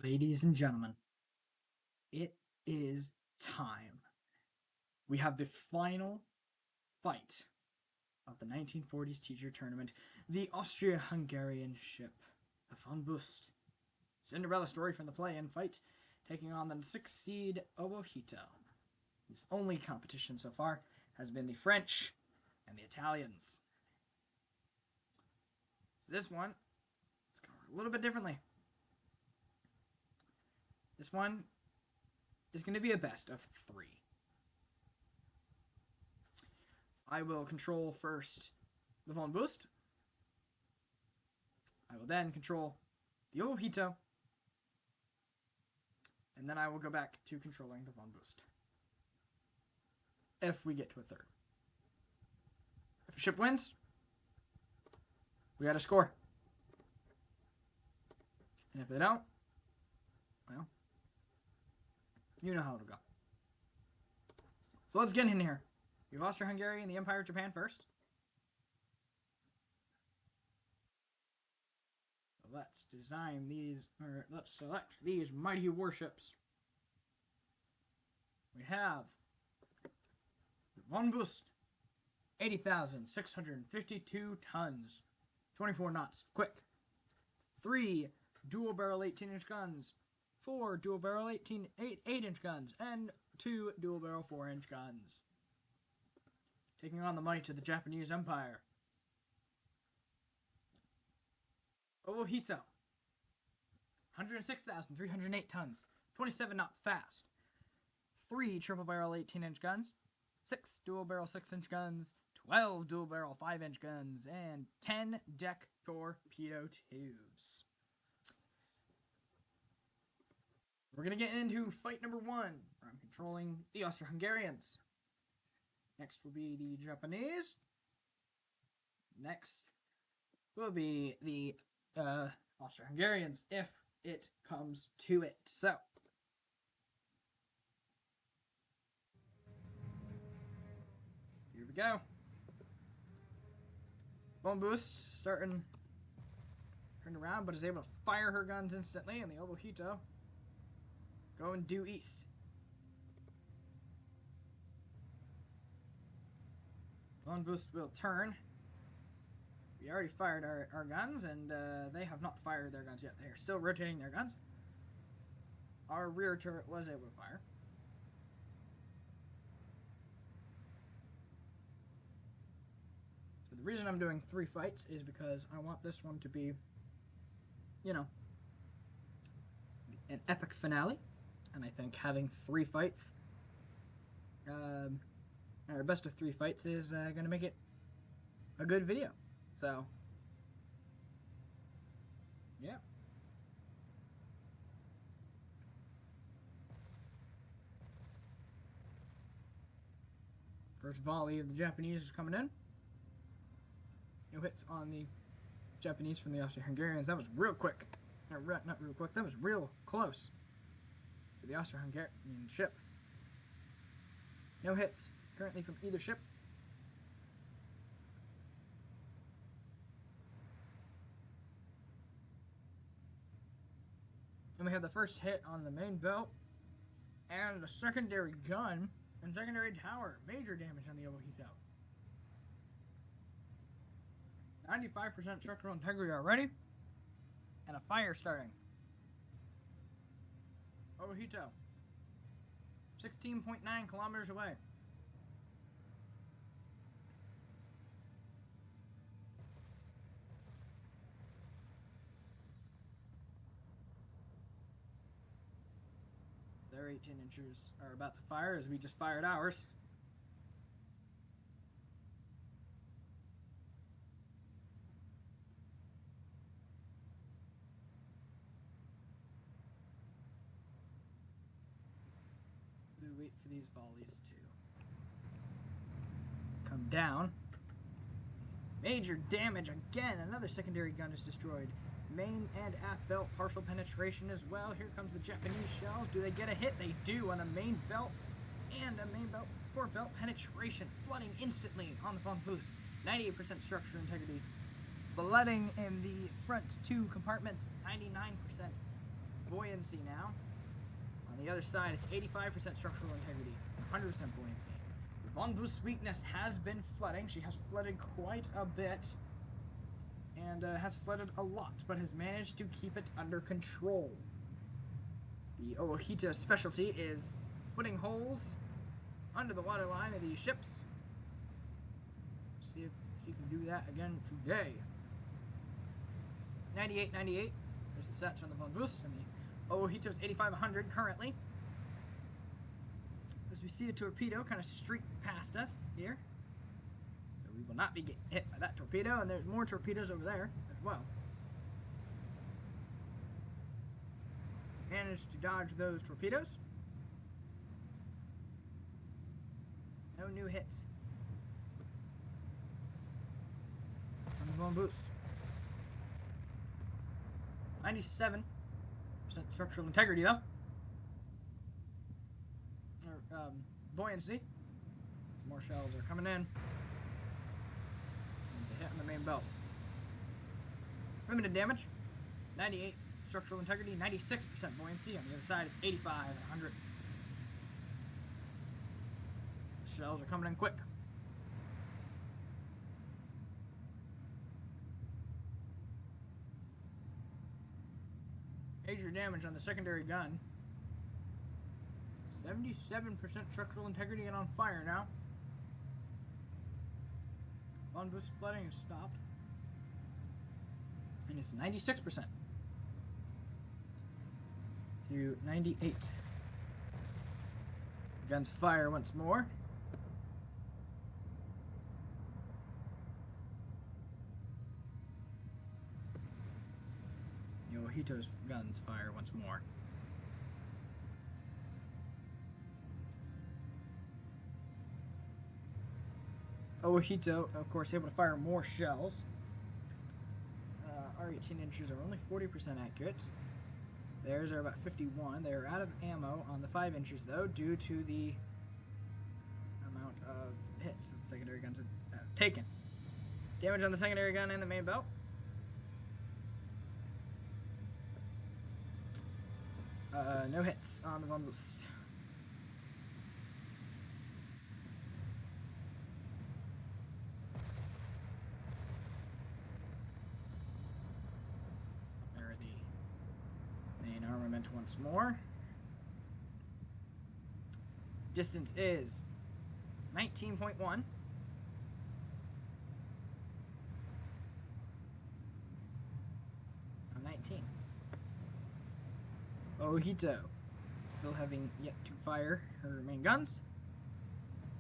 Ladies and gentlemen, it is time. We have the final fight of the 1940s teacher tournament, the Austria-Hungarian ship, the Von Buest. Cinderella story from the play-in fight, taking on the 6th seed Owohito, whose only competition so far has been the French and the Italians. So this one, it's going to work a little bit differently. This one is going to be a best of 3. I will control first the Von Buest. I will then control the Owohito. And then I will go back to controlling the Von Buest. If we get to a third. If a ship wins, we got a score. And if they don't, well, you know how it'll go. So let's get in here. We have Austria-Hungary and the Empire of Japan first. So let's design these, or let's select these mighty warships. We have the Von Buest, 80,652 tons, 24 knots, quick. 3 dual-barrel 18-inch guns, 4 dual-barrel 8-inch guns, and 2 dual-barrel 4-inch guns. Taking on the might of the Japanese Empire. Owohito, 106,308 tons, 27 knots fast. 3 triple-barrel 18-inch guns, 6 dual-barrel 6-inch guns, 12 dual-barrel 5-inch guns, and 10 deck torpedo tubes. We're going to get into fight number 1, where I'm controlling the Austro-Hungarians. Next will be the Japanese. Next will be the Austro-Hungarians, if it comes to it. So, here we go. Von Buest starting turned around, but is able to fire her guns instantly, and the Owohito going due east. Von Buest will turn. We already fired our guns, and they have not fired their guns yet. They are still rotating their guns. Our rear turret was able to fire. So the reason I'm doing 3 fights is because I want this one to be, you know, an epic finale. And I think having 3 fights, our best of 3 fights, is going to make it a good video. So, yeah. First volley of the Japanese is coming in. No hits on the Japanese from the Austro-Hungarians. That was real quick. Not real quick, that was real close to the Austro-Hungarian ship. No hits currently from either ship. And we have the first hit on the main belt and the secondary gun and secondary tower. Major damage on the Owohito. 95% structural integrity already, and a fire starting. Owohito, 16.9 kilometers away. Their 18-inchers are about to fire as we just fired ours. Do wait for these volleys to come down. Major damage again. Another secondary gun is destroyed. Main and aft belt partial penetration as well. Here comes the Japanese shells. Do they get a hit? They do on a main belt and a main belt fore belt penetration, flooding instantly on the Von Buest. 98% structural integrity. Flooding in the front 2 compartments, 99%. buoyancy now. On the other side, it's 85% structural integrity, 100% buoyancy. Von Buest's weakness has been flooding. She has flooded quite a bit, and has flooded a lot, but has managed to keep it under control. The Owohito specialty is putting holes under the waterline of these ships. See if she can do that again today. 98-98. There's the stats on the Von Buest, and the Owohito's 85-100 currently. As we see a torpedo kind of streak past us here. So we will not be getting hit by that torpedo, and there's more torpedoes over there as well. Managed to dodge those torpedoes. No new hits on the Von Buest. 97% structural integrity though. Or, buoyancy. More shells are coming in. It's a hit on the main belt. Limited damage. 98 structural integrity, 96% buoyancy. On the other side, it's 85 and 100. Shells are coming in quick. Major damage on the secondary gun. 77% structural integrity and on fire now. Von Buest flooding has stopped. And it's 96% to 98. Guns fire once more. Owohito's guns fire once more. Owohito, of course, able to fire more shells. Our 18 inches are only 40% accurate. Theirs are about 51. They are out of ammo on the 5 inches, though, due to the amount of hits that the secondary guns have taken. Damage on the secondary gun and the main belt. No hits on the Von Buest. There are the main armament once more. Distance is 19.1. I'm 19. Owohito still having yet to fire her main guns,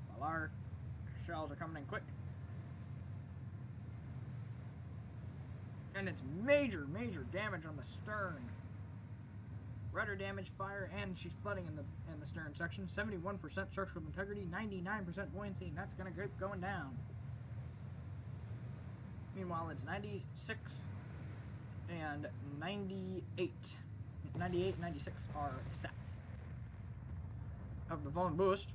while our shells are coming in quick. And it's major damage on the stern. Rudder damage, fire, and she's flooding in the stern section. 71% structural integrity, 99% buoyancy, and that's gonna keep going down. Meanwhile, it's 96 and 98. 98, 96 are sets of the Von Buest.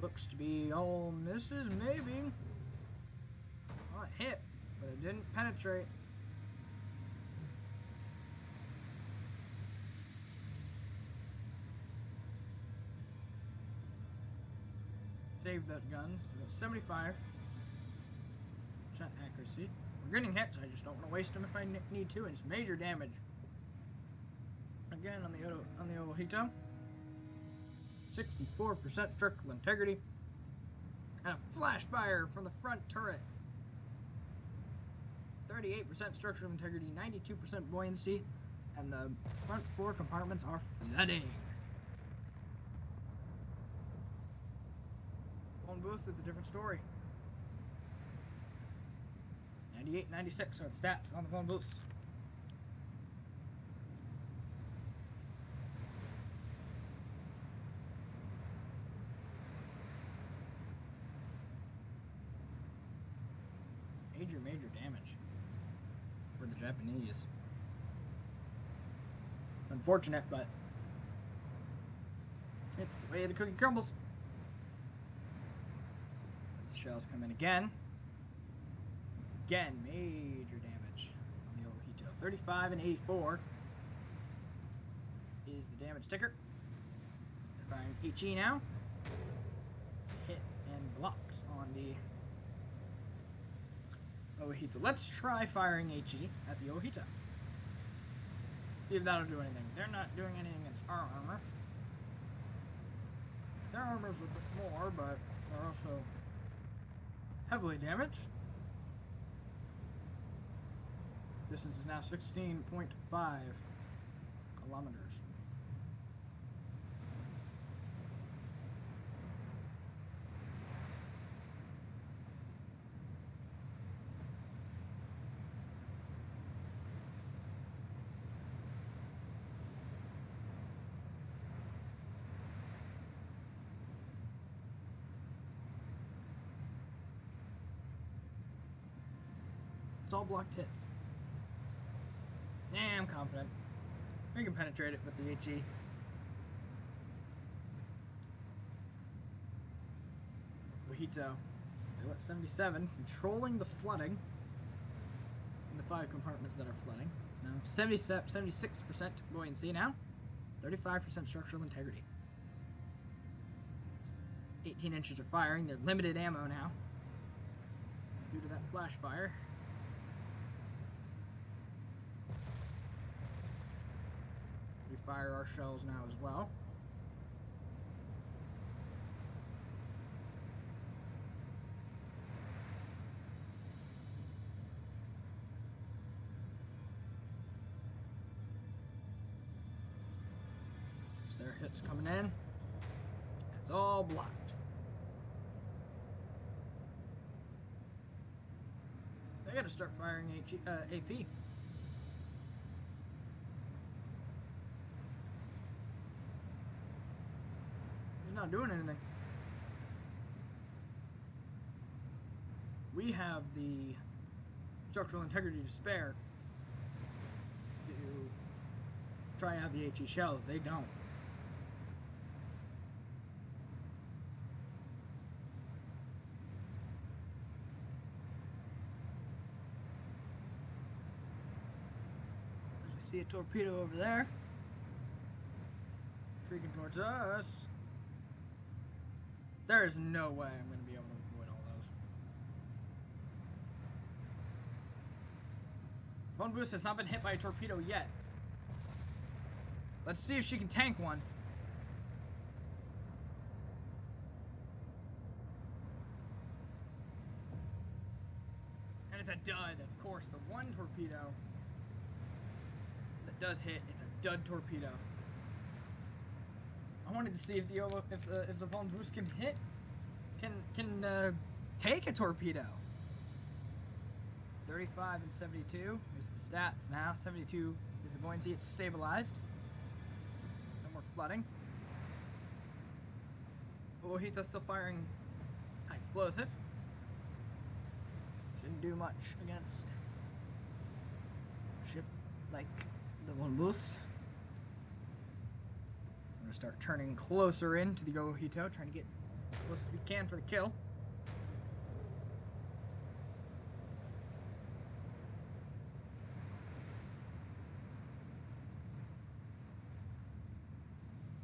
Looks to be all misses, maybe. Well, it hit, but it didn't penetrate. Save that guns. So 75% accuracy. We're getting hits. I just don't want to waste them if I need to. And it's major damage. Again on the Owohito. 64% structural integrity. And a flash fire from the front turret. 38% structural integrity, 92% buoyancy, and the front 4 compartments are flooding. On Buest, it's a different story. 98, 96 are the stats on the Von Buest. Major damage for the Japanese. Unfortunate, but it's the way the cookie crumbles. As the shells come in again. It's again major damage on the Owohito. 35 and 84 is the damage ticker. They're firing HE now. Hit and blocks on the Owohito. Let's try firing HE at the Owohito. See if that'll do anything. They're not doing anything against our armor. Their armor's a bit more, but they're also heavily damaged. Distance is now 16.5 kilometers. It's all blocked hits. Yeah, I'm confident. We can penetrate it with the HE. Owohito still at 77, controlling the flooding in the 5 compartments that are flooding. It's now 76% buoyancy now, 35% structural integrity. 18 inches of firing. They're limited ammo now due to that flash fire. We fire our shells now as well. So their hits coming in. It's all blocked. They gotta start firing AP. Not doing anything. We have the structural integrity to spare to try out the HE shells. They don't. I see a torpedo over there. Freaking towards us. There is no way I'm going to be able to avoid all those. Von Buest has not been hit by a torpedo yet. Let's see if she can tank one. And it's a dud, of course. The one torpedo that does hit, it's a dud torpedo. I wanted to see if the Von Buest can hit, can take a torpedo. 35 and 72 is the stats now. 72 is the buoyancy. It's stabilized. No more flooding. Owohito's still firing high explosive. Shouldn't do much against a ship like the Von Buest. We're going to start turning closer into the Owohito, trying to get as close as we can for the kill.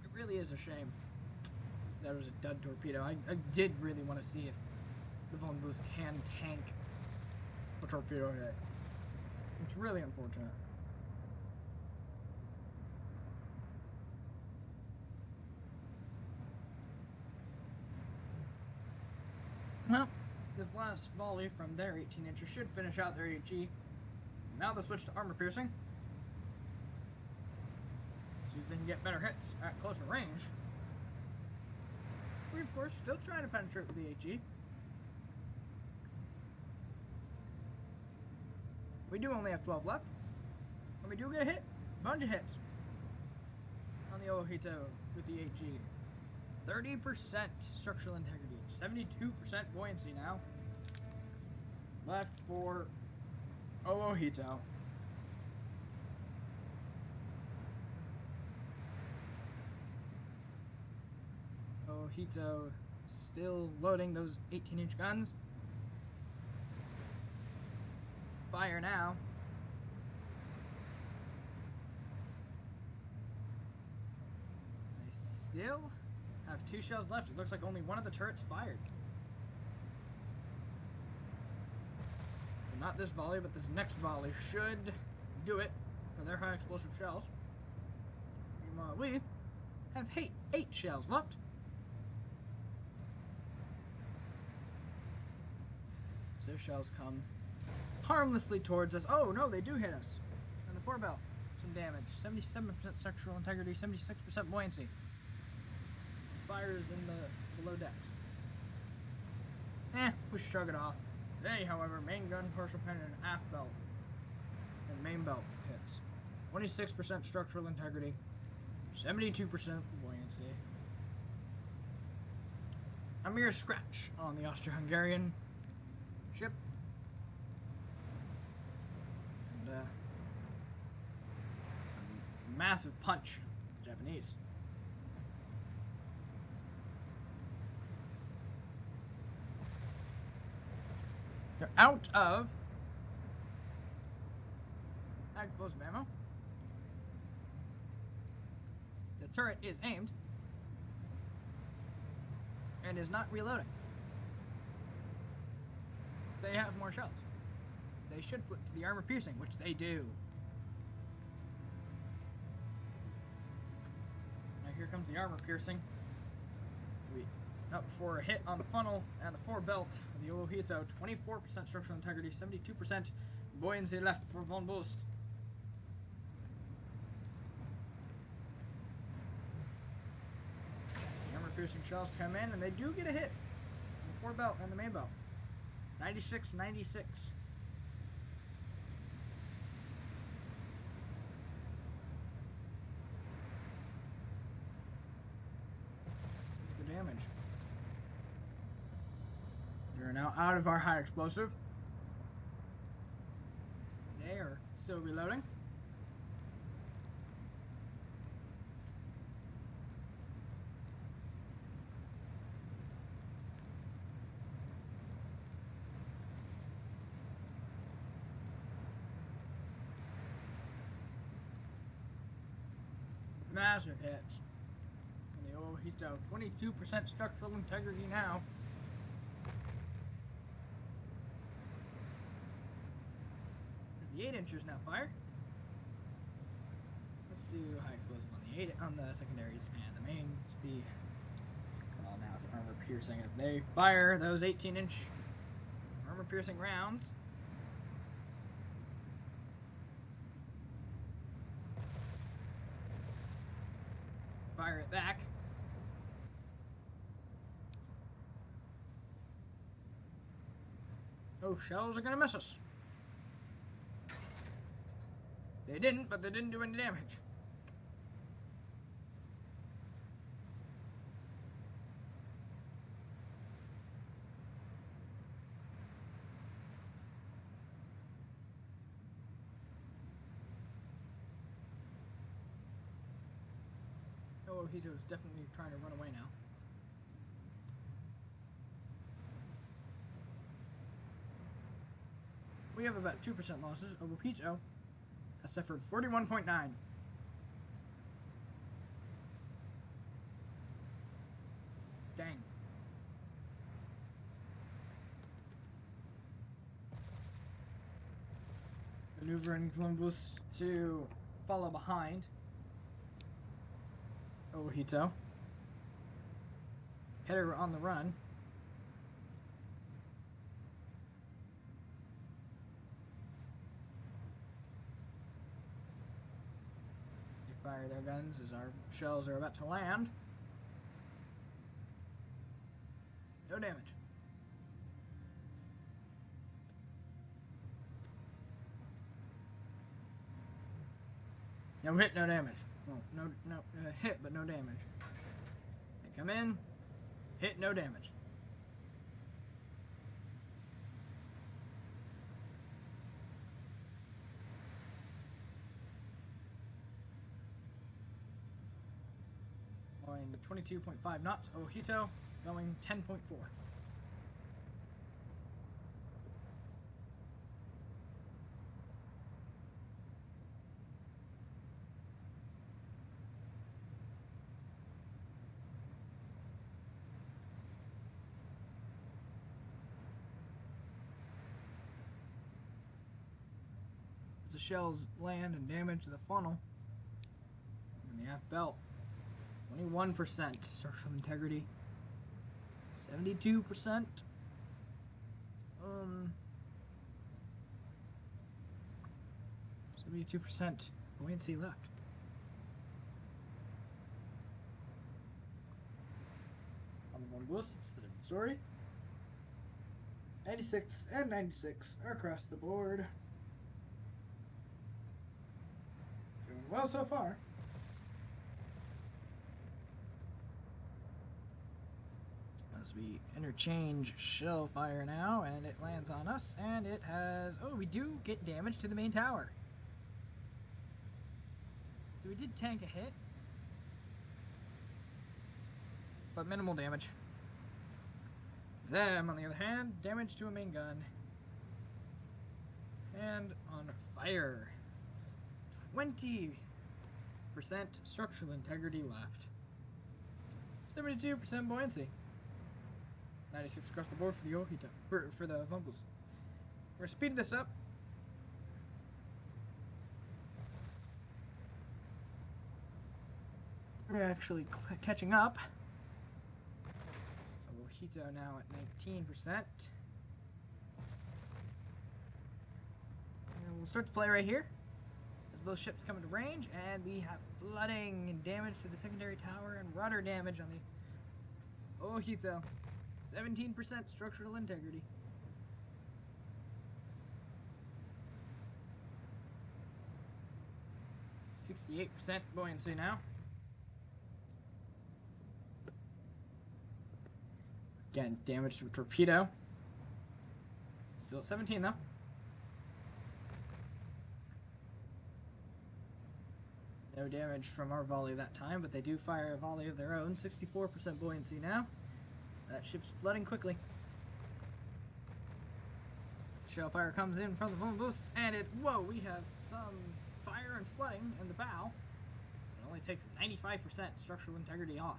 It really is a shame that it was a dud torpedo. I did really want to see if the Von Buest can tank a torpedo hit. It's really unfortunate. Well, this last volley from their 18-incher should finish out their HE. Now they'll switch to armor piercing. See if they can get better hits at closer range. We're, of course, still trying to penetrate with the HE. We do only have 12 left. And we do get a hit. A bunch of hits on the Owohito with the HE. 30% structural integrity. 72% buoyancy now. Left for Owohito. Owohito Still loading those 18-inch guns. Fire now. They still have 2 shells left. It looks like only one of the turrets fired. Not this volley, but this next volley should do it for their high explosive shells. Meanwhile, we have 8 shells left. So shells come harmlessly towards us. Oh no, they do hit us. And the 4 belt, some damage. 77% structural integrity, 76% buoyancy. Fires in the below decks. We shrug it off. They, however, main gun, partial pen, and aft belt. And main belt hits. 26% structural integrity, 72% buoyancy. A mere scratch on the Austro-Hungarian ship. And a massive punch, Japanese. They're out of explosive ammo. The turret is aimed and is not reloading. They have more shells. They should flip to the armor piercing, which they do. Now here comes the armor piercing. Up for a hit on the funnel and the 4 belt of the Owohito. 24% structural integrity, 72% buoyancy left for Von Buest. The armor piercing shells come in and they do get a hit on the 4 belt and the main belt. 96-96. That's the damage. We're now out of our high explosive. They are still reloading. Massive hits. And the Owohito, 22% structural integrity now. The 8-inchers now fire. Let's do high explosive on the secondaries and the main speed. Well, now it's armor piercing. If they fire those 18-inch armor piercing rounds, fire it back. Those shells are gonna miss us. They didn't, but they didn't do any damage. Owohito is definitely trying to run away now. We have about 2% losses. Owohito has suffered 41.9. Dang. Maneuvering Columbus to follow behind Owohito. Header on the run. They fire their guns as our shells are about to land. No damage. No hit, no damage. Well, no hit, but no damage. They come in, hit, no damage. Going to 22.5 knots. Owohito going 10.4. As the shells land and damage the funnel and the aft belt. 21% structural integrity. 72%. 72% buoyancy left. On the one Buest, it's the different story. 96 and 96 are across the board. Doing well so far. As we interchange shell fire now, and it lands on us, and it has... Oh, we do get damage to the main tower. So we did tank a hit, but minimal damage. Them, on the other hand, damage to a main gun. And on fire. 20% structural integrity left. 72% buoyancy. 96 across the board for the Owohito, for the Fumbles. We're gonna speed this up. We're actually catching up. Owohito now at 19%. And we'll start to play right here. As both ships come into range, and we have flooding and damage to the secondary tower and rudder damage on the Owohito. 17% structural integrity. .68% buoyancy now. Again, damage to a torpedo. Still at 17 though. No damage from our volley that time, but they do fire a volley of their own. 64% buoyancy now. That ship's flooding quickly. Shell fire comes in from the Buest, and it... Whoa, we have some fire and flooding in the bow. It only takes 95% structural integrity off.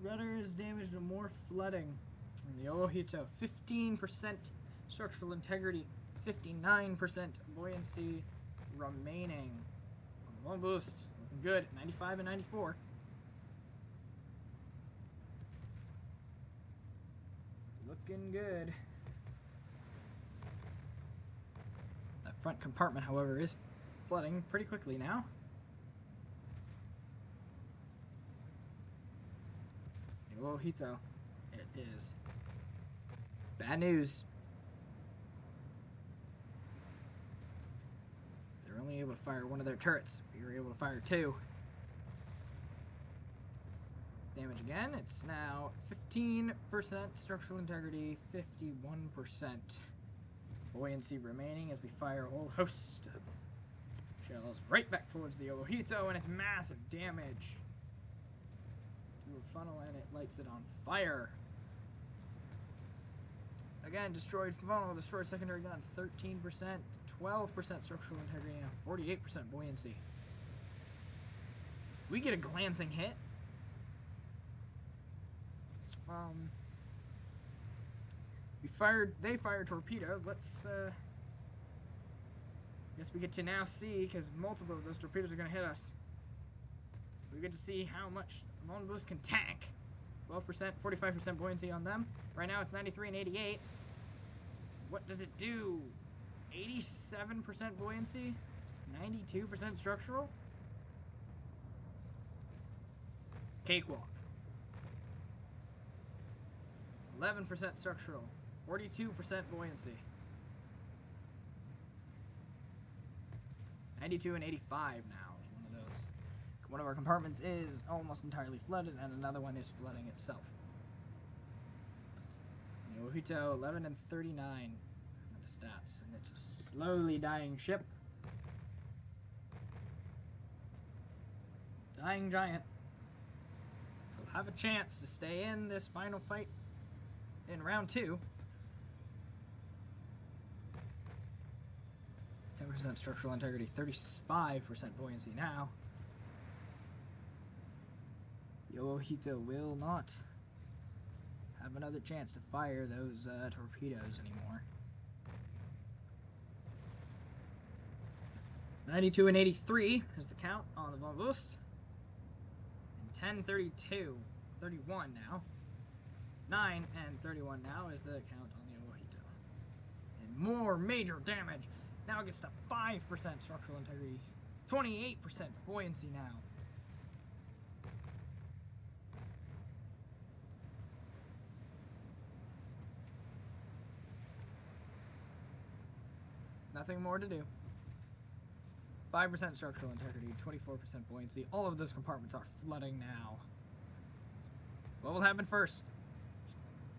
Rudder is damaged and more flooding. And the Owohito, 15% structural integrity, 59% buoyancy remaining. On the Buest, looking good, 95 and 94. Looking good. That front compartment, however, is flooding pretty quickly now. Owohito, it is. Bad news. They're only able to fire one of their turrets. We were able to fire two. Damage again. It's now 15% structural integrity, 51% buoyancy remaining as we fire a whole host of shells right back towards the Owohito, and it's massive damage. A funnel, and it lights it on fire. Again, destroyed funnel, destroyed secondary gun, 13%, 12% structural integrity, and 48% buoyancy. We get a glancing hit. They fired torpedoes. Let's, guess we get to now see, because multiple of those torpedoes are going to hit us. We get to see how much Von Buest can tank. 12%, 45% buoyancy on them. Right now it's 93 and 88. What does it do? 87% buoyancy? 92% structural? Cakewalk. 11% structural. 42% buoyancy. 92 and 85 now. One of our compartments is almost entirely flooded, and another one is flooding itself. Owohito, 11 and 39 are the stats, and it's a slowly dying ship. Dying Giant will have a chance to stay in this final fight in round 2. 10% structural integrity, 35% buoyancy now. The Owohito will not have another chance to fire those torpedoes anymore. 92 and 83 is the count on the Von Buest. And 10, 32, 31 now. 9 and 31 now is the count on the Owohito. And more major damage. Now it gets to 5% structural integrity. 28% buoyancy now. Nothing more to do. 5% structural integrity, 24% buoyancy. All of those compartments are flooding now. What will happen first?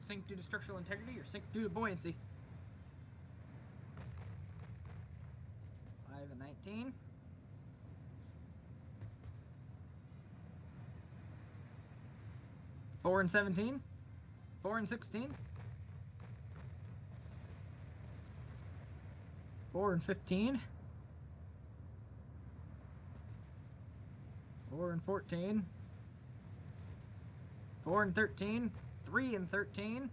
Sink due to structural integrity or sink due to buoyancy? 5 and 19. 4 and 17. 4 and 16. 4 and 15. 4 and 14. 4 and 13. 3 and 13.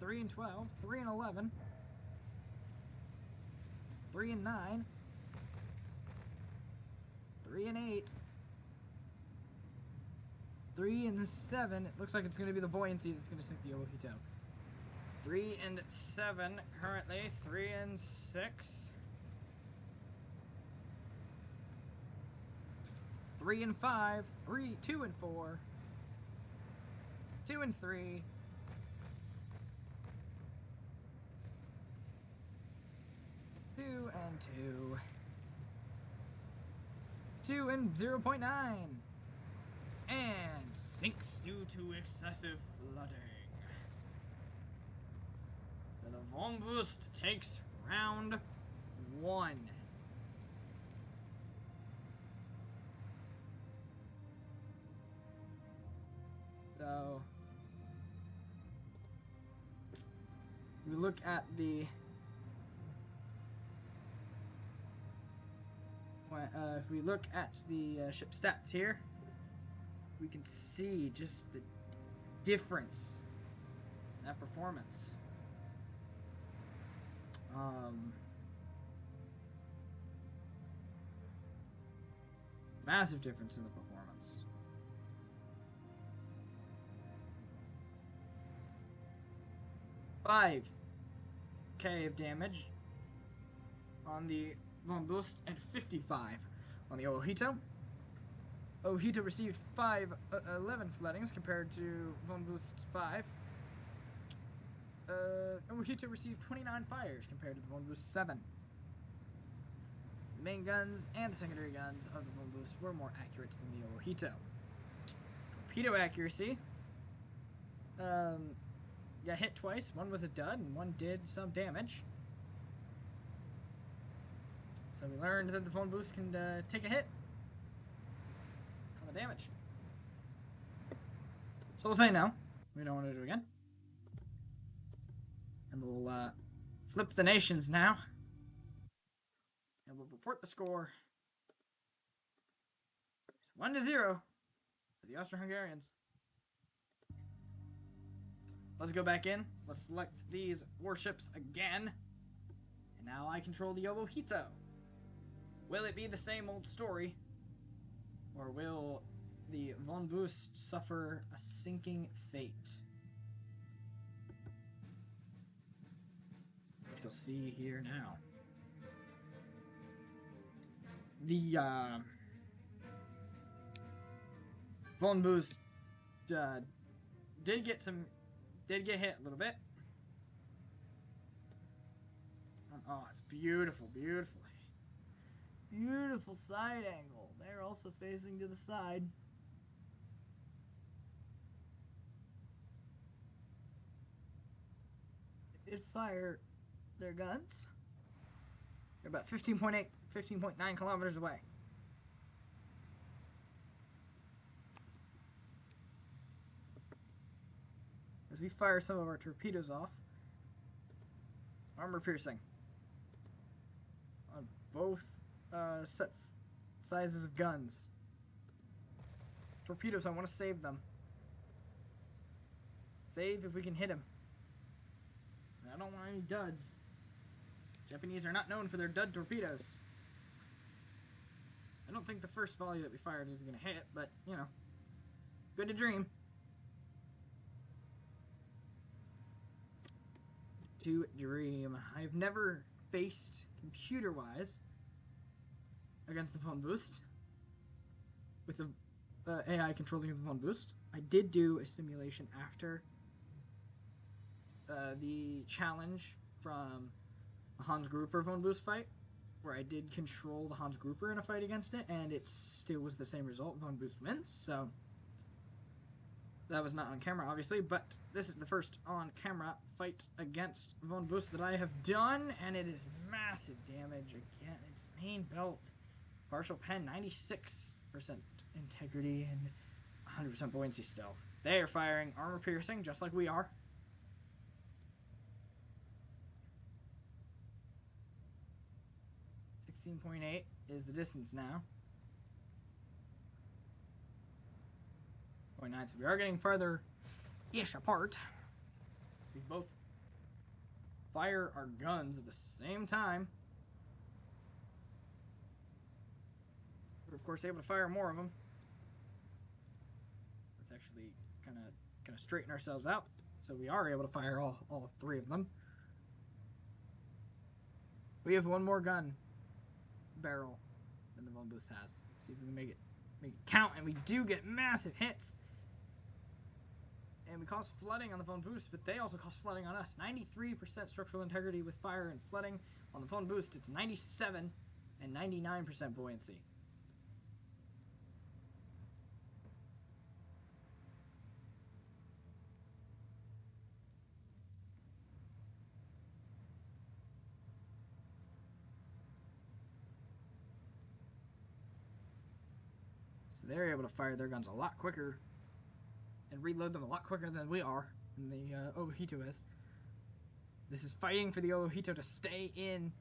3 and 12. 3 and 11. 3 and 9. 3 and 8. 3 and 7. It looks like it's going to be the buoyancy that's going to sink the Owohito. 3 and 7 currently. 3 and 6. 3 and 5. 2 and 4. 2 and 3. 2 and 2. 2 and 0.9. And sinks due to excessive flooding. So the Von Buest takes round 1. So we look at the if we look at the ship stats here, we can see just the difference in that performance. Massive difference in the performance. $5K of damage on the Von Buest and 55 on the Owohito. Owohito received 11 floodings compared to Von Buest 5. Owohito received 29 fires compared to the Von Buest 7. The main guns and the secondary guns of the Von Buest were more accurate than the Owohito. Torpedo accuracy. Got hit twice. One was a dud and one did some damage. So we learned that the Von Buest can take a hit on the damage. So we'll say no. We don't want to do it again. And we'll flip the nations now. And we'll report the score. 1-0 for the Austro-Hungarians. Let's go back in. Let's select these warships again. And now I control the Owohito. Will it be the same old story? Or will the Von Buest suffer a sinking fate? Which you'll see here now. The Von Buest did get hit a little bit. Oh, it's beautiful, beautiful. Beautiful side angle. They're also facing to the side. It fire their guns. They're about 15.8 15.9 kilometers away. As we fire some of our torpedoes off, armor piercing on both sizes of guns. Torpedoes, I want to save them. Save if we can hit him. I don't want any duds. Japanese are not known for their dud torpedoes. I don't think the first volley that we fired is going to hit, but, you know, good to dream. To dream. I've never faced, computer-wise, against the Von Buest with the AI controlling the Von Buest. I did do a simulation after the challenge from the Hans Gruber Von Buest fight, where I did control the Hans Gruber in a fight against it, and it still was the same result. Von Buest wins, so that was not on camera, obviously, but this is the first on-camera fight against Von Buest that I have done, and it is massive damage. Again, its main belt, partial pen, 96% integrity, and 100% buoyancy still. They are firing armor piercing, just like we are. .8 is the distance now. 0.9, so we are getting farther-ish apart. So we both fire our guns at the same time. We're of course able to fire more of them. Let's actually kind of straighten ourselves out, so we are able to fire all three of them. We have one more gun barrel than the Von Buest has. Let's see if we can make it count, and we do get massive hits. And we cause flooding on the Von Buest, but they also cause flooding on us. 93% structural integrity with fire and flooding. On the Von Buest, it's 97 and 99% buoyancy. They're able to fire their guns a lot quicker and reload them a lot quicker than we are, than the Owohito is. This is fighting for the Owohito to stay in,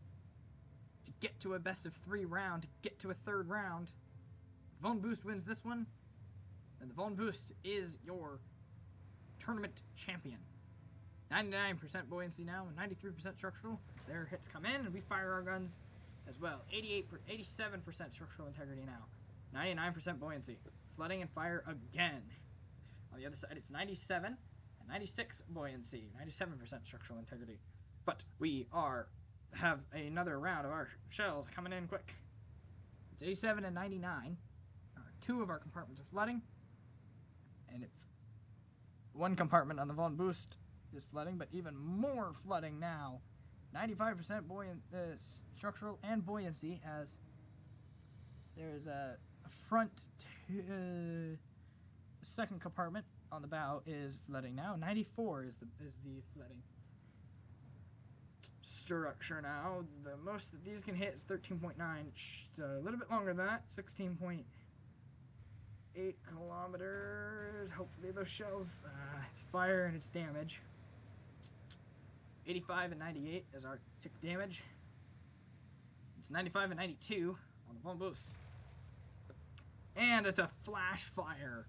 to get to a best of 3 round, to get to a 3rd round. If Von Buest wins this one, then the Von Buest is your tournament champion. 99% buoyancy now and 93% structural. Their hits come in and we fire our guns as well. 87% structural integrity now. 99% buoyancy. Flooding and fire again. On the other side, it's 97 and 96 buoyancy. 97% structural integrity. But we have another round of our shells coming in quick. It's 87 and 99. 2 of our compartments are flooding. And it's 1 compartment on the Von Buest is flooding, but even more flooding now. 95% structural and buoyancy, as there's a front the second compartment on the bow is flooding now. 94 is the flooding structure now. The most that these can hit is 13.9. So a little bit longer than that. 16.8 kilometers. Hopefully those shells, it's fire and it's damage. 85 and 98 is our tick damage. It's 95 and 92 on the Von Buest. And it's a flash fire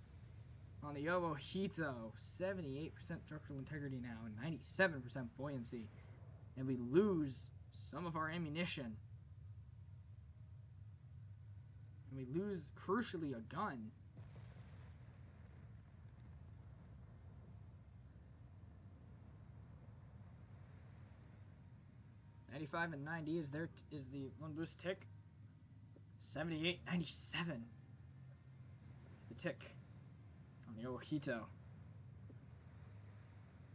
on the Owohito. 78% structural integrity now and 97% buoyancy. And we lose some of our ammunition. And we lose, crucially, a gun. .95 and 90 is the Von Buest tick. 78, 97. The tick on the Owohito.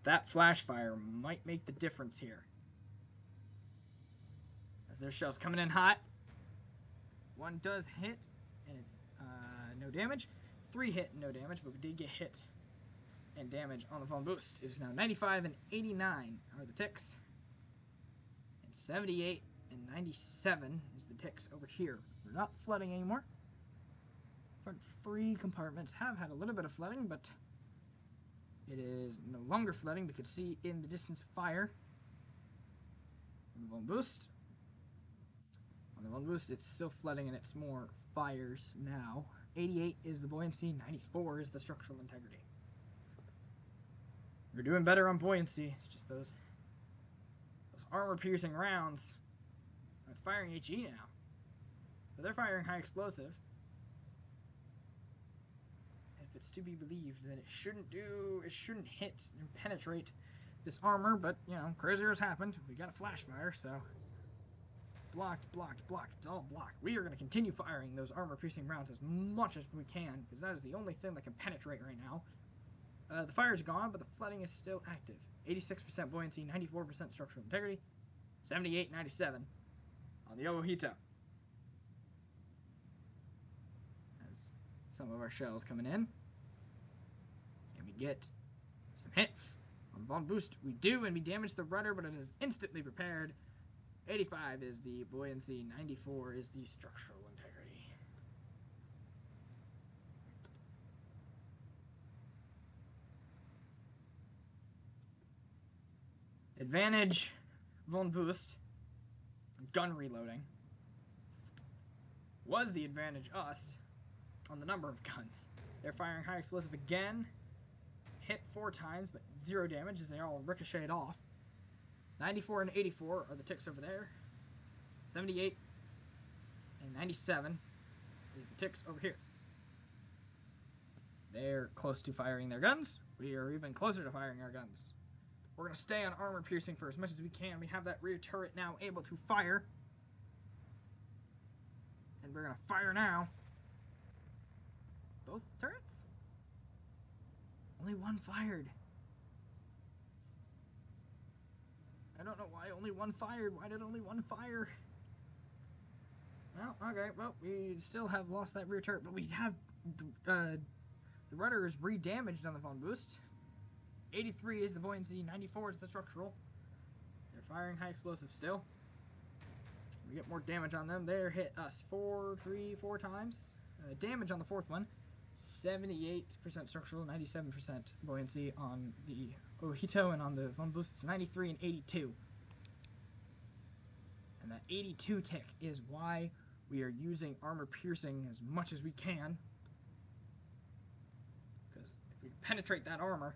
That flash fire might make the difference here. As their shell's coming in hot. 1 does hit, and it's no damage. 3 hit, no damage, but we did get hit and damage on the Von Buest. It is now 95 and 89 are the ticks. And 78 and 97 is the ticks over here. We're not flooding anymore. Front three compartments have had a little bit of flooding, but it is no longer flooding. We could see in the distance fire. On the Von Buest. On the Von Buest, it's still flooding and it's more fires now. 88 is the buoyancy, 94 is the structural integrity. We're doing better on buoyancy. It's just those armor-piercing rounds. It's firing HE now. But they're firing high explosive. If it's to be believed, then it shouldn't hit and penetrate this armor, but, you know, crazier has happened. We got a flash fire, so it's blocked, blocked, blocked. It's all blocked. We are going to continue firing those armor-piercing rounds as much as we can, because that is the only thing that can penetrate right now. The fire is gone, but the flooding is still active. 86% buoyancy, 94% structural integrity, 78-97 on the Owohito. As some of our shells coming in. And we get some hits. On Von Buest, we do, and we damage the rudder, but it is instantly repaired. 85 is the buoyancy, 94 is the structural integrity. Advantage Von Buest gun reloading was the advantage us on the number of guns. They're firing high explosive again. Hit 4 times, but 0 damage as they all ricocheted off. 94 and 84 are the ticks over there. 78 and 97 is the ticks over here. They're close to firing their guns. We are even closer to firing our guns. We're going to stay on armor piercing for as much as we can. We have that rear turret now able to fire. And we're going to fire now. Both turrets? Only one fired. I don't know why only one fired. Why did only one fire? Well, okay. Well, we still have lost that rear turret, but we have the rudder is re-damaged on the Von Buest. 83 is the buoyancy, 94 is the structural. They're firing high explosive still. We get more damage on them. They're hit us 4 times. Damage on the 4th one. 78% structural, 97% buoyancy on the Owohito, and on the Von Buest it's 93 and 82. And that 82 tick is why we are using armor piercing as much as we can. Because if we penetrate that armor,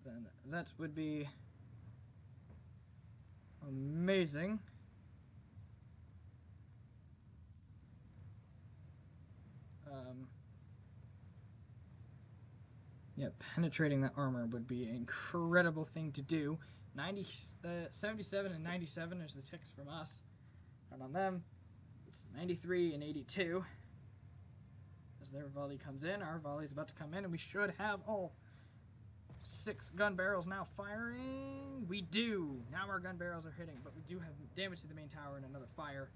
then that would be amazing. Yeah, penetrating that armor would be an incredible thing to do. 77 and 97 is the ticks from us. And on them, it's 93 and 82. As their volley comes in, our volley is about to come in, and we should have all 6 gun barrels now firing. We do. Now our gun barrels are hitting, but we do have damage to the main tower and another fire.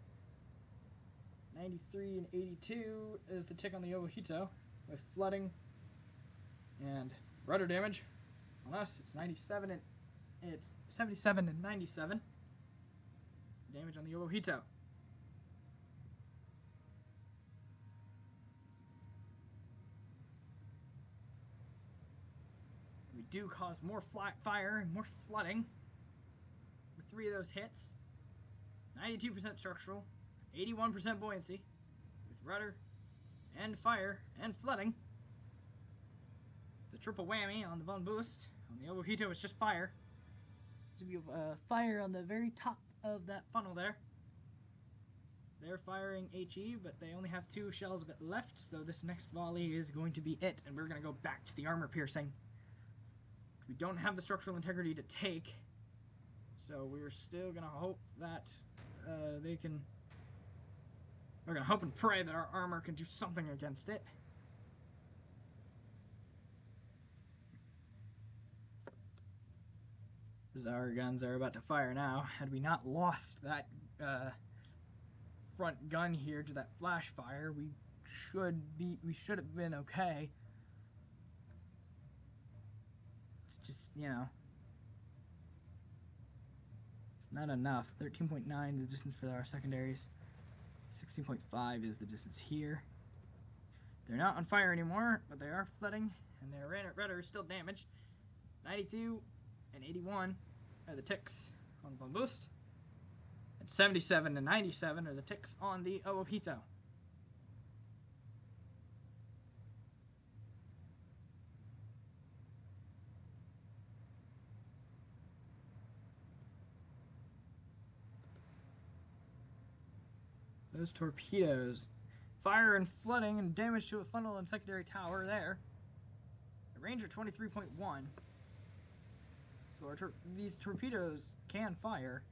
93 and 82 is the tick on the Owohito with flooding and rudder damage. On us, it's 97 and it's 77 and 97. It's the damage on the Owohito. We do cause more fire and more flooding with 3 of those hits. 92% structural, 81% buoyancy with rudder and fire and flooding. The triple whammy on the Von Buest. On the Owohito, it's just fire. So we have fire on the very top of that funnel there. They're firing HE, but they only have 2 shells of it left, so this next volley is going to be it, and we're going to go back to the armor piercing. We don't have the structural integrity to take, so we're still going to hope that they can... We're going to hope and pray that our armor can do something against it. As our guns are about to fire now. Had we not lost that front gun here to that flash fire, we should have been okay. It's just, you know, Not enough. 13.9 the distance for our secondaries. 16.5 is the distance here. They're not on fire anymore, but they are flooding, and their rudder is still damaged. 92 and 81 are the ticks on the Buest. And 77 and 97 are the ticks on the Owohito. Those torpedoes. Fire and flooding and damage to a funnel and secondary tower there. The range of 23.1. So these torpedoes can fire.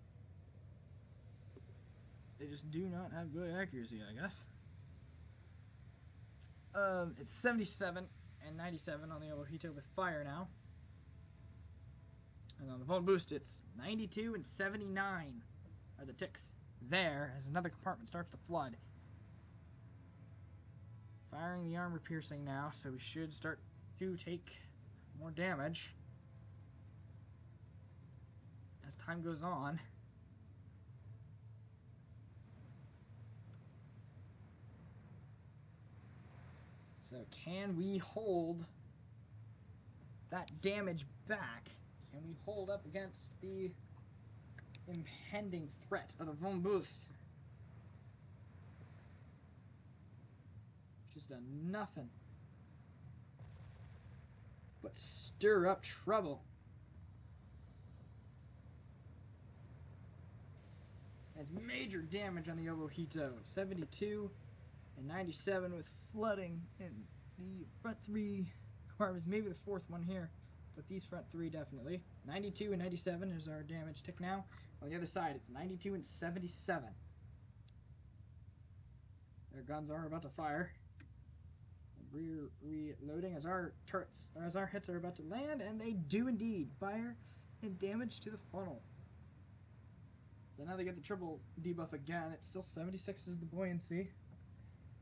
They just do not have good accuracy, I guess. It's 77 and 97 on the Owohito with fire now. And on the Buest, it's 92 and 79 are the ticks there as another compartment starts to flood. Firing the armor piercing now, so we should start to take more damage as time goes on. So can we hold that damage back? Can we hold up against the impending threat of the Buest? Just done nothing but stir up trouble. That's major damage on the Owohito. 72 and 97 with flooding in the front three compartments, maybe the fourth one here, but these front three definitely. 92 and 97 is our damage tick now. On the other side, it's 92 and 77. Their guns are about to fire. Rear reloading as our hits are about to land, and they do indeed fire and damage to the funnel. So now they get the triple debuff again. It's still 76 is the buoyancy,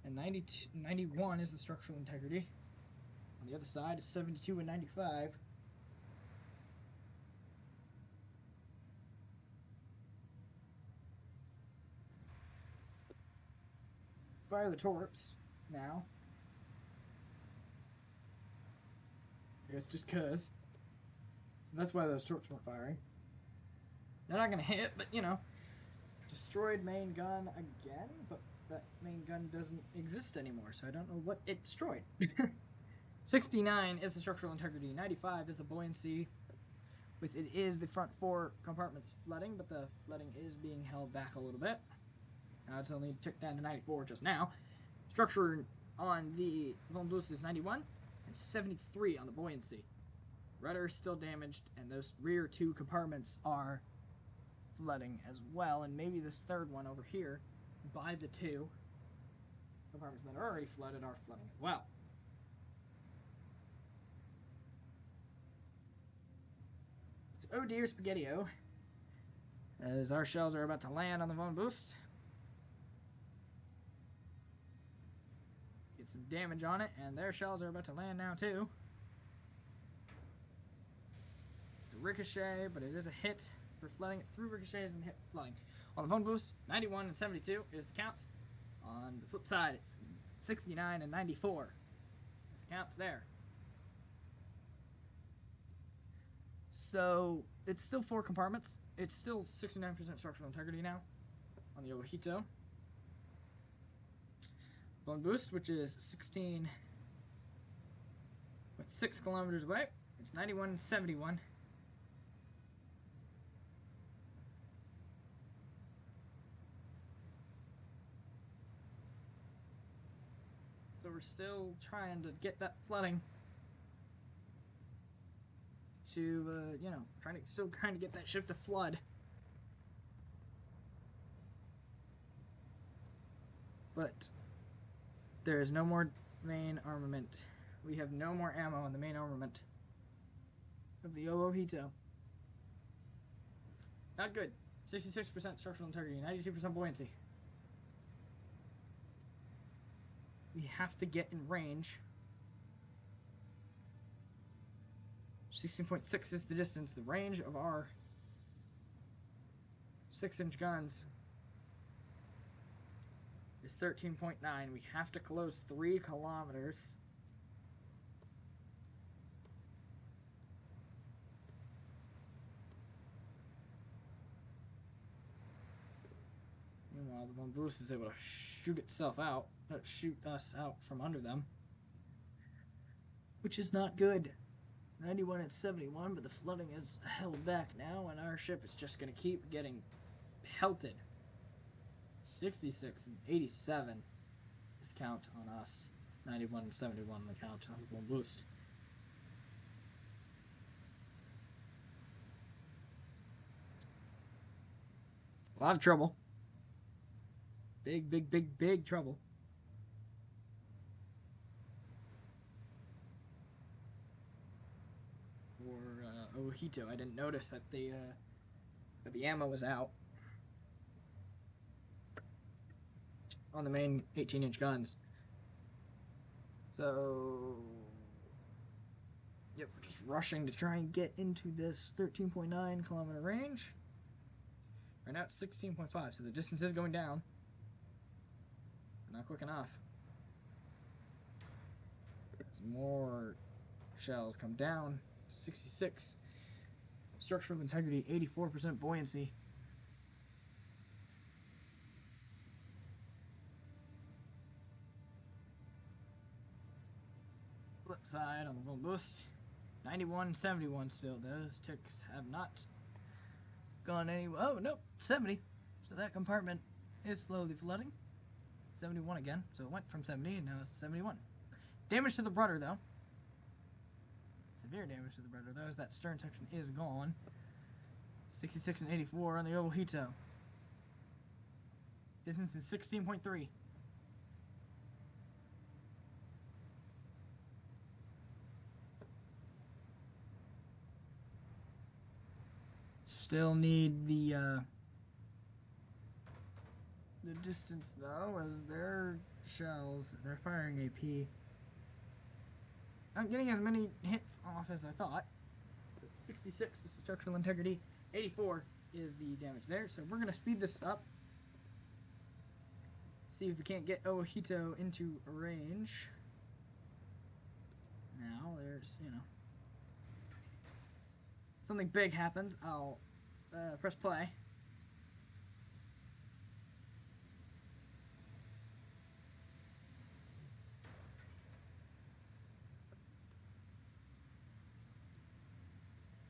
and 91 is the structural integrity. On the other side, it's 72 and 95. Fire the torps now. I guess just cause. So that's why those torps weren't firing. They're not gonna hit, but you know. Destroyed main gun again, but that main gun doesn't exist anymore, so I don't know what it destroyed. 69 is the structural integrity, 95 is the buoyancy. With it is the front four compartments flooding, but the flooding is being held back a little bit. Now it's only ticked down to 94 just now. Structure on the Buest is 91 and 73 on the buoyancy. Rudder is still damaged, and those rear two compartments are flooding as well, and maybe this third one over here by the two compartments that are already flooded are flooding as well. It's oh dear spaghetti-o, as our shells are about to land on the Buest. Get some damage on it, and their shells are about to land now too. It's a ricochet, but it is a hit for flooding. It's through ricochets and hit flooding. On the Buest, 91 and 72 is the count. On the flip side, it's 69 and 94 is the counts there. So it's still four compartments. It's still 69% structural integrity now on the Owohito. Buest, which is 16.6 kilometers away, it's 91 and 71. So we're still trying to get that flooding to, still trying to get that ship to flood. But there is no more main armament. We have no more ammo on the main armament of the Owohito. Not good. 66% structural integrity, 92% buoyancy. We have to get in range. 16.6 is the distance. The range of our 6-inch guns is 13.9. We have to close 3 kilometers. Meanwhile, the Buest is able to shoot itself out, shoot us out from under them, which is not good. 91 at 71, but the flooding is held back now, and our ship is just going to keep getting pelted. 66 and 87 is the count on us. 91 and 71 the count on the Buest. A lot of trouble. Big trouble. For Owohito, I didn't notice that the ammo was out on the main 18-inch guns. So, yep, we're just rushing to try and get into this 13.9 kilometer range. Right now it's 16.5, so the distance is going down. Not quick enough. As more shells come down, 66. Structural integrity, 84% buoyancy. Flip side on the Buest, 91, 71 still. Those ticks have not gone anywhere. Oh, nope, 70. So that compartment is slowly flooding. 71 again, so it went from 70 and now it's 71. Damage to the rudder, though. Severe damage to the rudder, though, as that stern section is gone. 66 and 84 on the Owohito. Distance is 16.3. Still need the distance, though, as their shells, they're firing AP. Not getting as many hits off as I thought. 66 is the structural integrity. 84 is the damage there. So we're going to speed this up. See if we can't get Owohito into range. Now, there's, something big happens. I'll press play.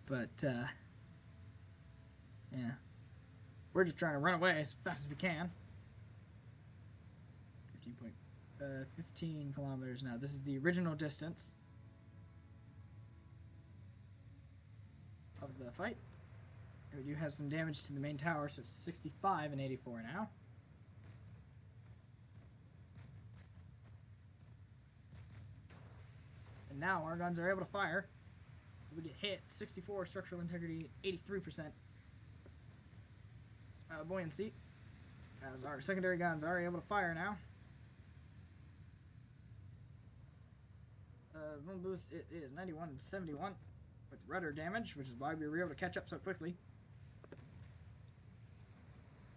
But, yeah. We're just trying to run away as fast as we can. 15 kilometers now. This is the original distance of the fight. We do have some damage to the main tower, so it's 65 and 84 now. And now our guns are able to fire. We get hit. 64 structural integrity, 83% buoyancy, as our secondary guns are able to fire now. Buest, it is 91 and 71 with rudder damage, which is why we were able to catch up so quickly.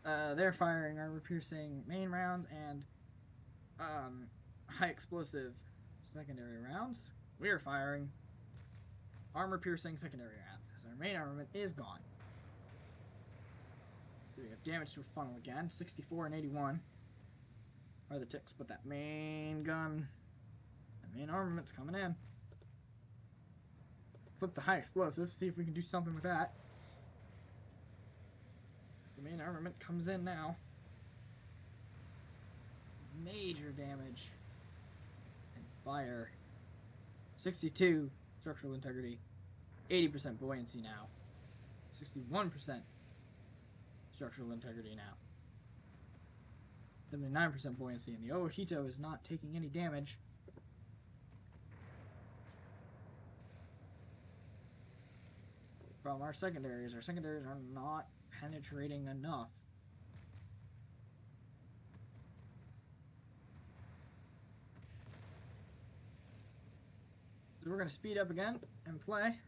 They're firing armor-piercing main rounds and high-explosive secondary rounds. We're firing armor-piercing secondary rounds, as our main armament is gone. So we have damage to a funnel again. 64 and 81 are the ticks, but that main gun, that main armament's coming in. Flip the high explosive, see if we can do something with that. As the main armament comes in now. Major damage. And fire. 62 structural integrity. 80% buoyancy now. 61% structural integrity now. 79% buoyancy, and the Owohito is not taking any damage. From our secondaries. Our secondaries are not penetrating enough. So we're going to speed up again and play.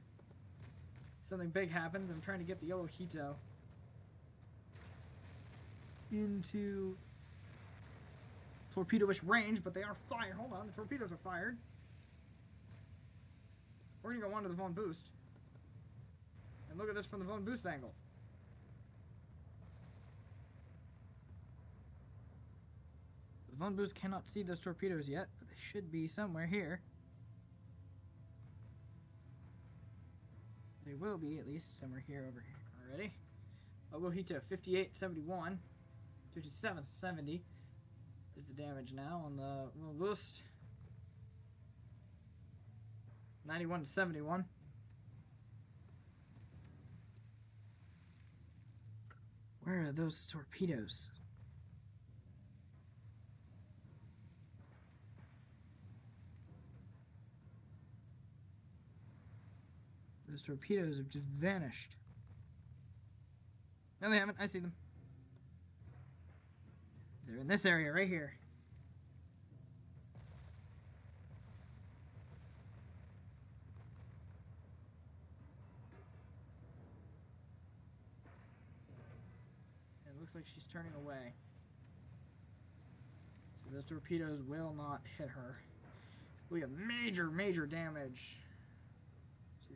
Something big happens. I'm trying to get the Owohito into torpedo-ish range, but they are fired. Hold on, the torpedoes are fired. We're gonna go on to the Von Buest. And look at this from the Von Buest angle. The Von Buest cannot see those torpedoes yet, but they should be somewhere here. They will be, at least, somewhere here over here already. Owohito, 5871. 5770 is the damage now on the Von Buest. 91-71. Where are those torpedoes? Those torpedoes have just vanished. No, they haven't. I see them. They're in this area right here. It looks like she's turning away. So those torpedoes will not hit her. We have major damage.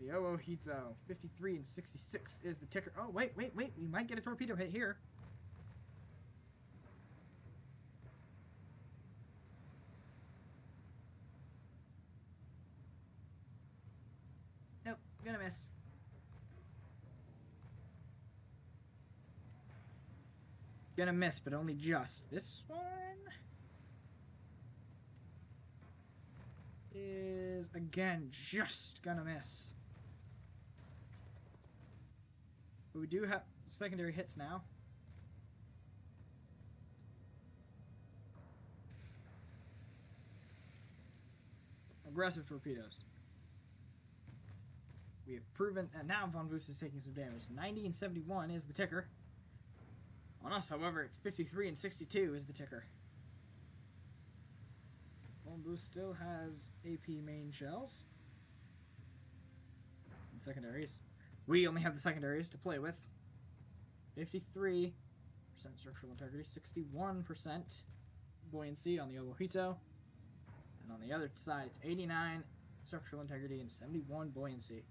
The Owohito, 53 and 66 is the ticker. Oh, wait. We might get a torpedo hit here. Nope, gonna miss. Gonna miss, but only just. This one is, again, just gonna miss. But we do have secondary hits now. Aggressive torpedoes. We have proven, and now Von Buest is taking some damage. 90 and 71 is the ticker. On us, however, it's 53 and 62 is the ticker. Von Buest still has AP main shells. And secondaries. We only have the secondaries to play with. 53% structural integrity, 61% buoyancy on the Owohito. And on the other side, it's 89 structural integrity and 71 buoyancy.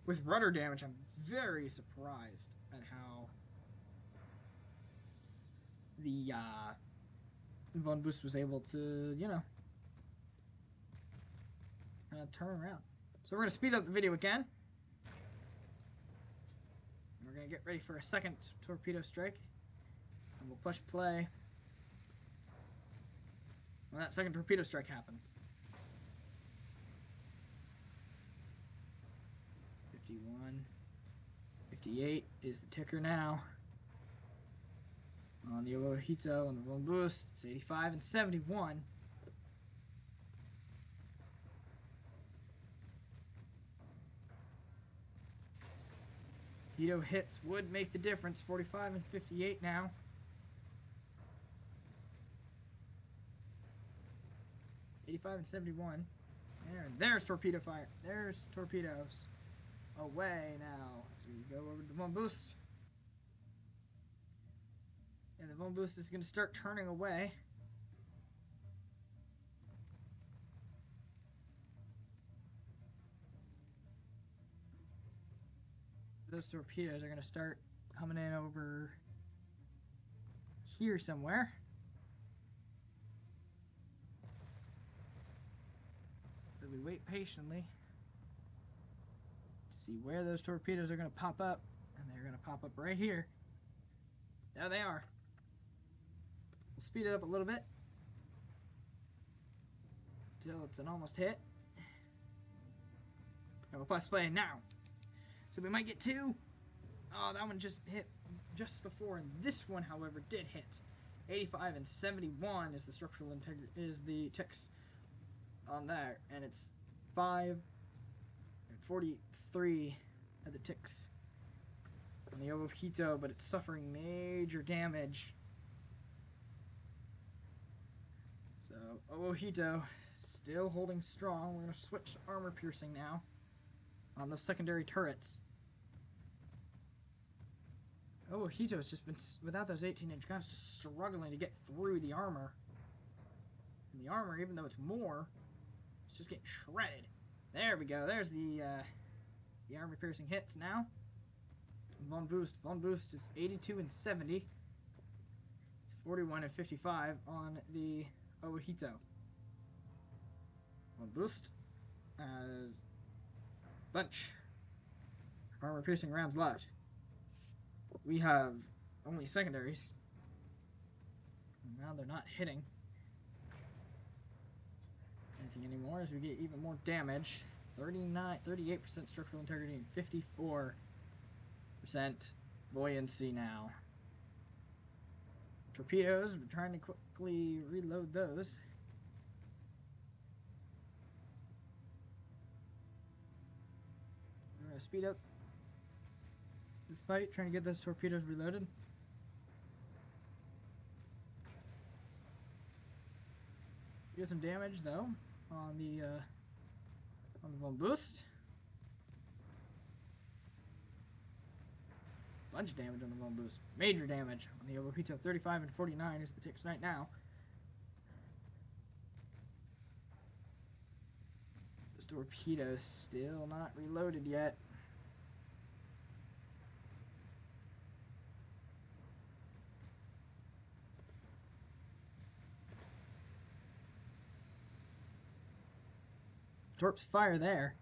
With rudder damage, I'm very surprised at how the Von Buest was able to, you know, turn around. So we're going to speed up the video again. And we're going to get ready for a second torpedo strike. And we'll push play when that second torpedo strike happens. 51. 58 is the ticker now. On the Owohito and the Von Buest, it's 85 and 71. Hito hits would make the difference. 45 and 58 now. $85 and 71. There's torpedo fire. There's torpedoes. Away now. So we go over to the Von Buest. And the Von Buest is going to start turning away. Those torpedoes are going to start coming in over here somewhere. So we wait patiently to see where those torpedoes are going to pop up. And they're going to pop up right here. There they are. We'll speed it up a little bit until it's an almost hit. And we'll press play now. So we might get two. Oh, that one just hit just before, and this one, however, did hit. 85 and 71 is the structural integrity, is the ticks on there, and it's 5 and 43 are the ticks on the Owohito, but it's suffering major damage. So Owohito still holding strong. We're going to switch to armor piercing now on the secondary turrets. Owohito's just been, without those 18-inch guns, just struggling to get through the armor. And the armor, even though it's more, it's just getting shredded. There we go. There's the armor-piercing hits now. Von Buest is 82 and 70. It's 41 and 55 on the Owohito. Von Buest has a bunch of armor-piercing rounds left. We have only secondaries. Now they're not hitting anything anymore as we get even more damage. 38% structural integrity and 54% buoyancy now. Torpedoes, we're trying to quickly reload those. We're going to speed up this fight, trying to get those torpedoes reloaded. We get some damage though on the Von Buest. Bunch of damage on the Von Buest. Major damage on the Owohito. 35 and 49 is the ticks right now. Those torpedoes still not reloaded yet. Torps fire there.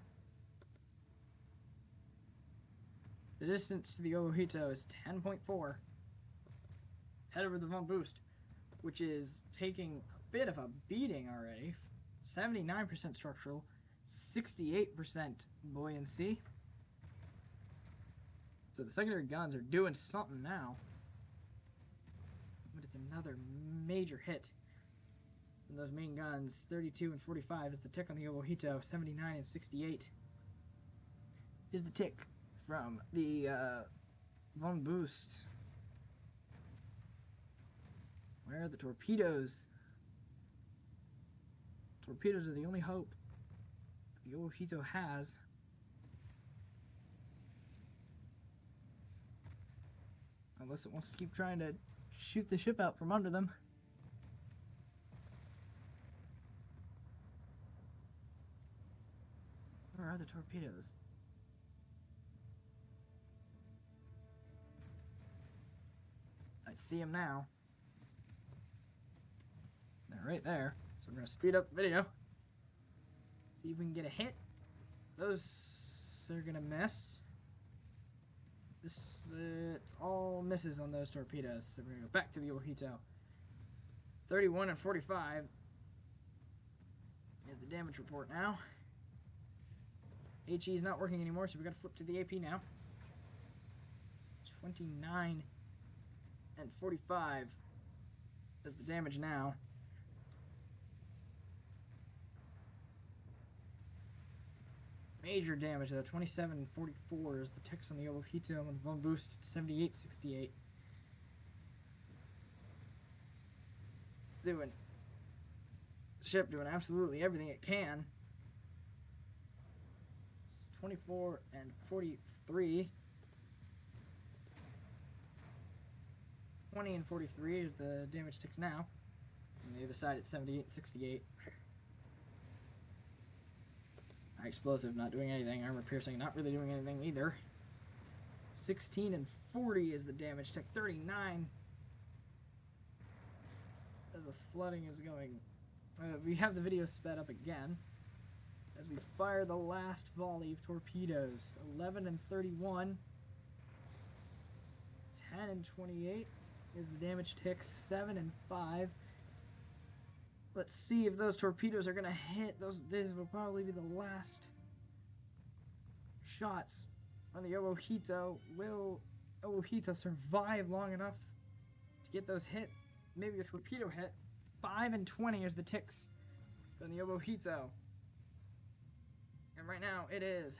The distance to the Owohito is 10.4. Let's head over to the Von Buest, which is taking a bit of a beating already. 79% structural, 68% buoyancy. So the secondary guns are doing something now. But it's another major hit. And those main guns, 32 and 45 is the tick on the Owohito, 79 and 68 is the tick from the Von Buest. Where are the torpedoes? Torpedoes are the only hope the Owohito has. Unless it wants to keep trying to shoot the ship out from under them. Where are the torpedoes? I see them now. They're right there. So we're going to speed up the video. See if we can get a hit. Those are going to miss. It's all misses on those torpedoes. So we're going to go back to the Owohito. 31 and 45 is the damage report now. HE is not working anymore, so we got to flip to the AP now. 29 and 45 is the damage now. Major damage though. 27 and 44 is the ticks on the Owohito, and Von Buest at 78-68. Ship doing absolutely everything it can. 24 and 43. 20 and 43 is the damage ticks now. On the other side at 78-68. High explosive not doing anything. Armor piercing not really doing anything either. 16 and 40 is the damage tick. 39 as the flooding is going. We have the video sped up again as we fire the last volley of torpedoes. 11 and 31. 10 and 28 is the damage tick. 7 and 5. Let's see if those torpedoes are going to hit. These will probably be the last shots on the Owohito. Will Owohito survive long enough to get those hit? Maybe a torpedo hit. 5 and 20 is the ticks on the Owohito. And right now it is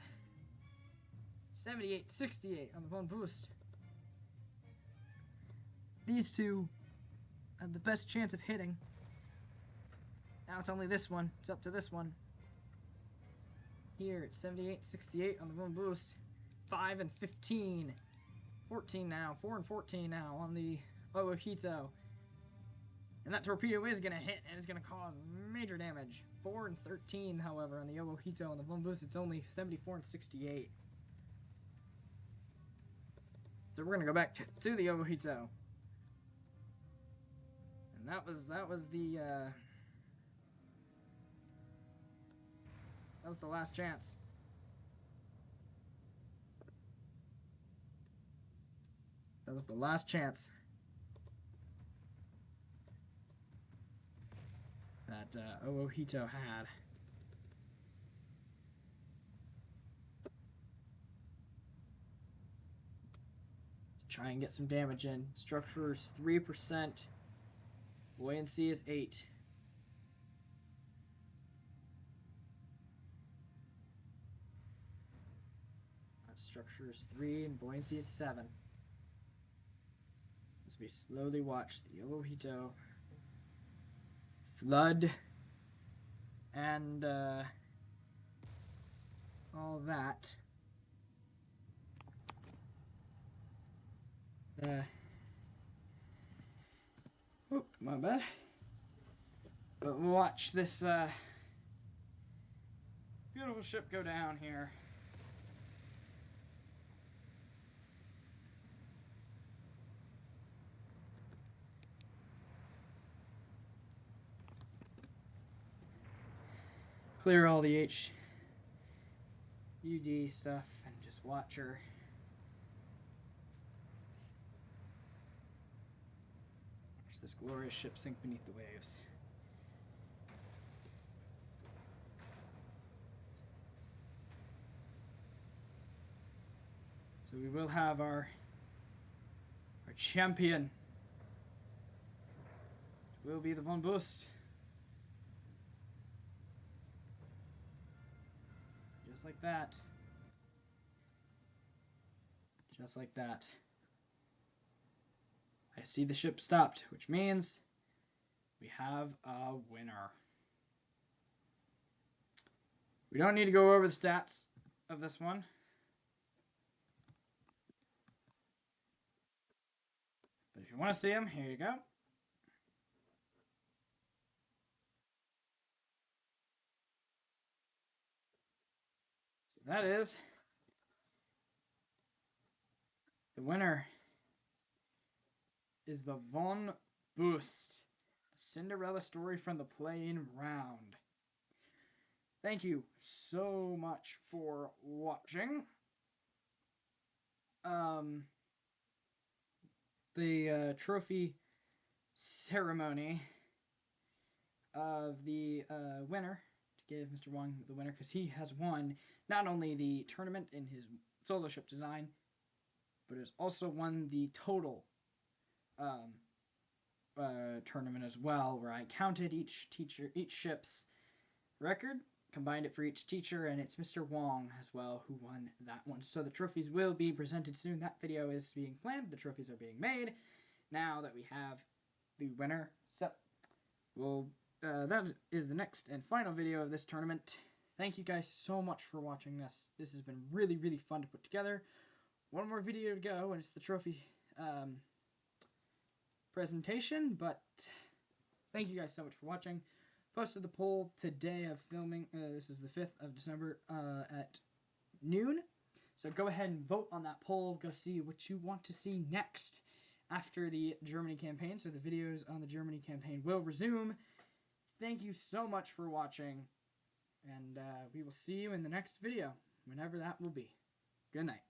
78-68 on the Von Buest. These two have the best chance of hitting. Now it's only this one. It's up to this one. Here it's 78-68 on the Von Buest. 5 and 15 14 now. 4 and 14 now on the Owohito. And that torpedo is going to hit and it's going to cause major damage. 4 and 13, however, on the Owohito. On the Von Buest, it's only 74 and 68. So we're going to go back to the Owohito. And that was the last chance. That was the last chance that Owohito had. Let's try and get some damage in. Structure is 3%. Buoyancy is 8. That structure is 3 and buoyancy is 7. As we slowly watch the Owohito flood and all that. Oop, my bad. But we'll watch this beautiful ship go down here. Clear all the HUD stuff and just watch her. Watch this glorious ship sink beneath the waves. So we will have our champion. It will be the Von Buest. Just like that. Just like that. I see the ship stopped, which means we have a winner. We don't need to go over the stats of this one. But if you want to see them, here you go. So that is the winner is the Von Buest, a Cinderella story from the playing round. Thank you so much for watching. The trophy ceremony of the winner, to give Mr. Wong the winner, because he has won not only the tournament in his solo ship design, but has also won the total tournament as well, where I counted each ship's record, combined it for each teacher, and it's Mr. Wong as well who won that one. So the trophies will be presented soon. That video is being planned. The trophies are being made now that we have the winner. So that is the next and final video of this tournament. Thank you guys so much for watching this. This has been really, really fun to put together. One more video to go, and it's the trophy presentation, but thank you guys so much for watching. Posted the poll today of filming. This is the 5th of December at noon. So go ahead and vote on that poll. Go see what you want to see next after the Germany campaign. So the videos on the Germany campaign will resume. Thank you so much for watching. And we will see you in the next video, whenever that will be. Good night.